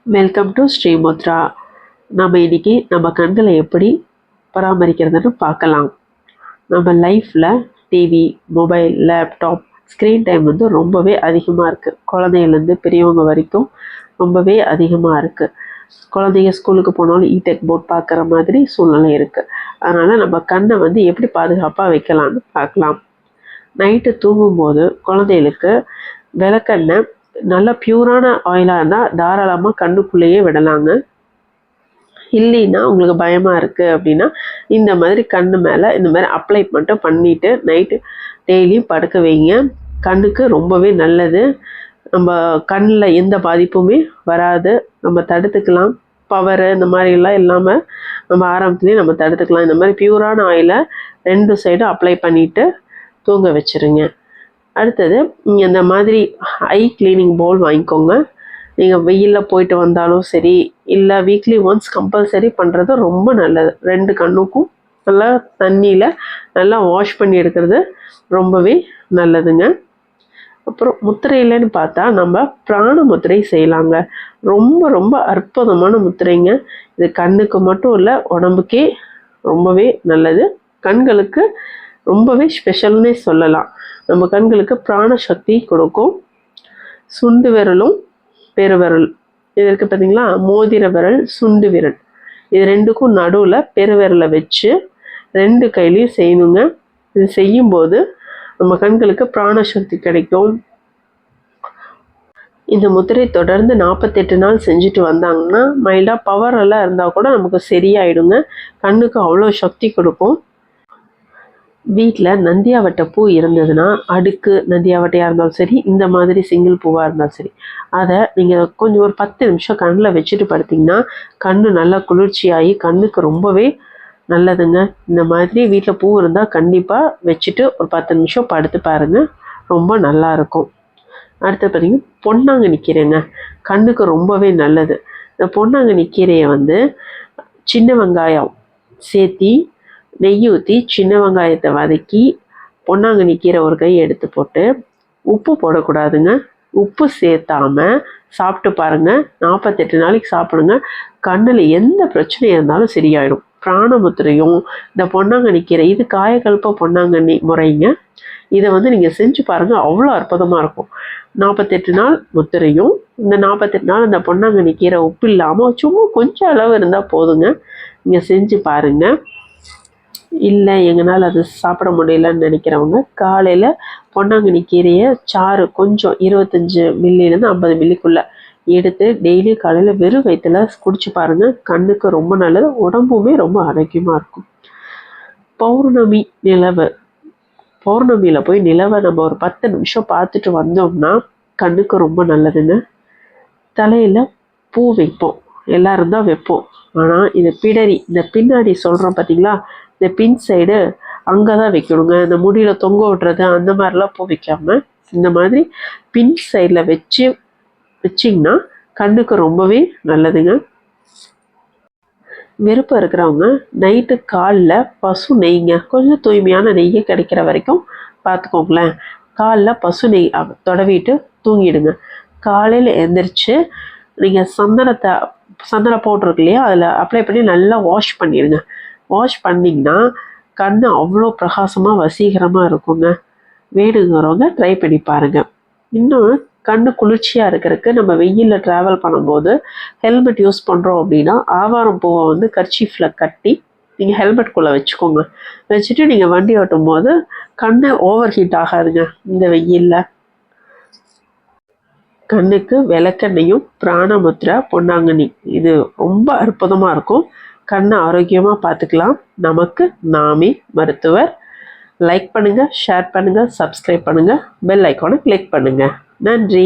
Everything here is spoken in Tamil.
Welcome to ஸ்ரீமுத்ரா. நம்ம இன்னைக்கு நம்ம கண்களை எப்படி பராமரிக்கிறதுன்னு பார்க்கலாம். நம்ம லைஃப்பில் TV, mobile, laptop, screen time வந்து ரொம்பவே அதிகமாக இருக்குது. குழந்தைங்கள்லேருந்து பெரியவங்க வரைக்கும் ரொம்பவே அதிகமாக இருக்குது. குழந்தைங்க ஸ்கூலுக்கு போனாலும் டெக் போர்ட் பார்க்குற மாதிரி சூழ்நிலை இருக்குது. அதனால் நம்ம கண்ணை வந்து எப்படி பாதுகாப்பாக வைக்கலான்னு பார்க்கலாம். நைட்டு தூங்கும்போது குழந்தைகளுக்கு விளக்கெண்ணெய் நல்ல பியூரான ஆயிலாக இருந்தால் தாராளமாக கண்ணுக்குள்ளேயே விடலாங்க. இல்லைன்னா உங்களுக்கு பயமாக இருக்குது அப்படின்னா இந்த மாதிரி கண்ணு மேலே இந்த மாதிரி அப்ளை மட்டும் பண்ணிவிட்டு நைட்டு டெய்லியும் படுக்க வைங்க. கண்ணுக்கு ரொம்பவே நல்லது. நம்ம கண்ணில் எந்த பாதிப்புமே வராது. நம்ம தடுத்துக்கலாம். பவரு இந்த மாதிரிலாம் இல்லாமல் நம்ம ஆரம்பத்துலேயே நம்ம தடுத்துக்கலாம். இந்த மாதிரி பியூரான ஆயிலை 2 சைடும் அப்ளை பண்ணிவிட்டு தூங்க வச்சுருங்க. அடுத்தது நீங்கள் இந்த மாதிரி ஐ கிளீனிங் பவுல் வாங்கிக்கோங்க. நீங்கள் வெயிலில் போயிட்டு வந்தாலும் சரி, இல்லை வீக்லி ஒன்ஸ் கம்பல்சரி பண்ணுறது ரொம்ப நல்லது. 2 கண்ணுக்கும் நல்லா தண்ணியில் நல்லா வாஷ் பண்ணி எடுக்கிறது ரொம்பவே நல்லதுங்க. அப்புறம் முத்திரையிலன்னு பார்த்தா நம்ம பிராண முத்திரை செய்யலாங்க. ரொம்ப ரொம்ப அற்புதமான முத்திரைங்க. இது கண்ணுக்கு மட்டும் இல்லை, உடம்புக்கே ரொம்பவே நல்லது. கண்களுக்கு ரொம்பவே ஸ்பெஷல்னே சொல்லலாம். நம்ம கண்களுக்கு பிராண சக்தி கொடுக்கும். சுண்டு விரலும் பெருவிரல் இது இருக்குது பார்த்தீங்களா, மோதிர விரல், சுண்டு விரல், இது 2க்கும் நடுவில் பெருவிரலை வச்சு 2 கையிலையும் செய்யணுங்க. இது செய்யும்போது நம்ம கண்களுக்கு பிராண சக்தி கிடைக்கும். இந்த முத்திரை தொடர்ந்து 48 நாள் செஞ்சுட்டு வந்தாங்கன்னா மைல்டாக பவர் எல்லாம் இருந்தால் கூட நமக்கு சரியாயிடுங்க. கண்ணுக்கு அவ்வளோ சக்தி கொடுக்கும். வீட்டில் நந்தியாவட்டை பூ இருந்ததுன்னா, அடுக்கு நந்தியாவட்டையாக இருந்தாலும் சரி, இந்த மாதிரி சிங்கிள் பூவாக இருந்தாலும் சரி, அதை நீங்கள் கொஞ்சம் ஒரு 10 நிமிஷம் கண்ணில் வச்சுட்டு படுத்திங்கன்னா கண் நல்லா குளிர்ச்சியாகி கண்ணுக்கு ரொம்பவே நல்லதுங்க. இந்த மாதிரி வீட்டில் பூ இருந்தால் கண்டிப்பாக வச்சுட்டு ஒரு 10 நிமிஷம் படுத்து பாருங்கள், ரொம்ப நல்லாயிருக்கும். அடுத்து பார்த்திங்கன்னா பொன்னாங்கண்ணி கீரைங்க, கண்ணுக்கு ரொம்பவே நல்லது. இந்த பொன்னாங்கண்ணி கீரையை வந்து சின்ன வெங்காயம் சேர்த்தி நெய் ஊற்றி சின்ன வெங்காயத்தை வதக்கி பொன்னாங்கண்ணி கீரை ஒரு கை எடுத்து போட்டு, உப்பு போடக்கூடாதுங்க, உப்பு சேர்த்தாம சாப்பிட்டு பாருங்கள். 48 நாளைக்கு சாப்பிடுங்க. கண்ணில் எந்த பிரச்சனையாக இருந்தாலும் சரியாயிடும். பிராணமுத்திரையும் இந்த பொன்னாங்கண்ணி கீரை இது காயக்கல்ப பொன்னாங்கண்ணி முறைங்க. இதை வந்து நீங்கள் செஞ்சு பாருங்கள், அவ்வளோ அற்புதமாக இருக்கும். 48 நாள் முத்திரையும் இந்த 48 நாள் இந்த பொன்னாங்கண்ணி கீரை உப்பு இல்லாமல் சும்மா கொஞ்சம் அளவு இருந்தால் போதுங்க. நீங்கள் செஞ்சு பாருங்கள். இல்லை எங்களால் அது சாப்பிட முடியலன்னு நினைக்கிறவங்க காலையில் பொன்னாங்கண்ணி கீரையை சாறு கொஞ்சம் 25 மில்லிலேருந்து 50 மில்லிக்குள்ளே எடுத்து டெய்லி காலையில் வெறும் வயிற்றில் குடிச்சு பாருங்கள். கண்ணுக்கு ரொம்ப நல்லது, உடம்புமே ரொம்ப ஆரோக்கியமாக இருக்கும். பௌர்ணமி நிலவு, பௌர்ணமியில் போய் நிலவை நம்ம ஒரு 10 நிமிஷம் பார்த்துட்டு வந்தோம்னா கண்ணுக்கு ரொம்ப நல்லதுங்க. தலையில் பூ வைப்போம், எல்லாரும் தான் வைப்போம். ஆனால் இது பிடரி, இந்த பின்னாடி சொல்கிறோம் பார்த்தீங்களா, இந்த பின் சைடு அங்கே தான் வைக்கணுங்க. இந்த முடியில் தொங்க விடுறது அந்த மாதிரிலாம் பூ வைக்காமல் இந்த மாதிரி பின் சைடில் வச்சிங்கன்னா கண்ணுக்கு ரொம்பவே நல்லதுங்க. விருப்பம் இருக்கிறவங்க நைட்டு காலில் பசு நெய்ங்க, கொஞ்சம் தூய்மையான நெய்யை கிடைக்கிற வரைக்கும் பார்த்துக்கோங்களேன். காலில் பசு நெய் தடவிட்டு தூங்கிடுங்க. காலையில் எழுந்திரிச்சு நீங்கள் சந்தன பவுடர் இருக்கு இல்லையா, அதில் அப்ளை பண்ணி நல்லா வாஷ் பண்ணிடுங்க. வாஷ் பண்ணிங்கன்னா கண் அவ்வளோ பிரகாசமாக வசீகரமாக இருக்குங்க. வேணுங்கிறவங்க ட்ரை பண்ணி பாருங்கள். இன்னும் கண் குளிர்ச்சியாக இருக்கிறதுக்கு நம்ம வெயிலில் ட்ராவல் பண்ணும்போது ஹெல்மெட் யூஸ் பண்ணுறோம் அப்படின்னா ஆவாரம் பூவை வந்து கர்ச்சீஃபில் கட்டி நீங்கள் ஹெல்மெட்குள்ளே வச்சுக்கோங்க. வச்சுட்டு நீங்கள் வண்டி ஓட்டும் போது கண்ணை ஓவர் ஹீட் ஆகாதுங்க. இந்த வெயிலில் கண்ணுக்கு விளக்கெண்ணையும் பிராணமுத்திரை பொன்னாங்கண்ணி இது ரொம்ப அற்புதமாக இருக்கும். கண்ணை ஆரோக்கியமாக பார்த்துக்கலாம். நமக்கு நாமே மருத்துவர். லைக் பண்ணுங்கள், ஷேர் பண்ணுங்கள், சப்ஸ்கிரைப் பண்ணுங்கள், பெல் ஐக்கானை கிளிக் பண்ணுங்கள். நன்றி.